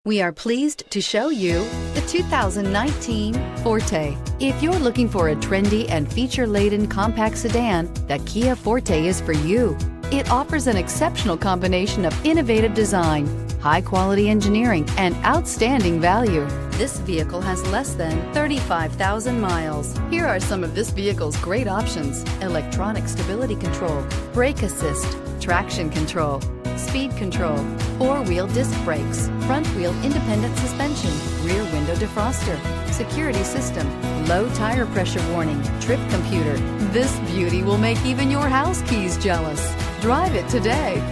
We are pleased to show you the 2019 Forte. If you're looking for a trendy and feature-laden compact sedan, the Kia Forte is for you. It offers an exceptional combination of innovative design, high-quality engineering, and outstanding value. This vehicle has less than 35,000 miles. Here are some of this vehicle's great options: electronic stability control, brake assist, traction control, speed control, four-wheel disc brakes, front-wheel independent suspension, rear window defroster, security system, low tire pressure warning, trip computer. This beauty will make even your house keys jealous. Drive it today.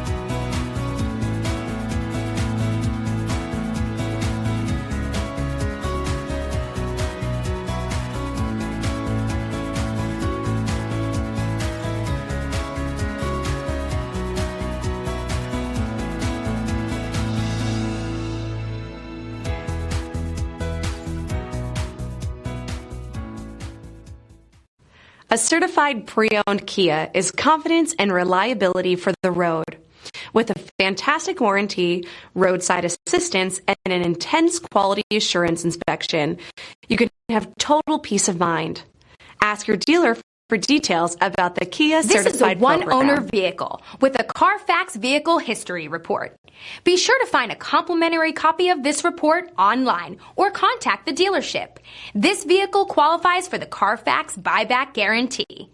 A certified pre-owned Kia is confidence and reliability for the road. With a fantastic warranty, roadside assistance, and an intense quality assurance inspection, you can have total peace of mind. Ask your dealer for details about the Kia certified program. This is a one-owner vehicle with a Carfax Vehicle History Report. Be sure to find a complimentary copy of this report online or contact the dealership. This vehicle qualifies for the Carfax Buyback Guarantee.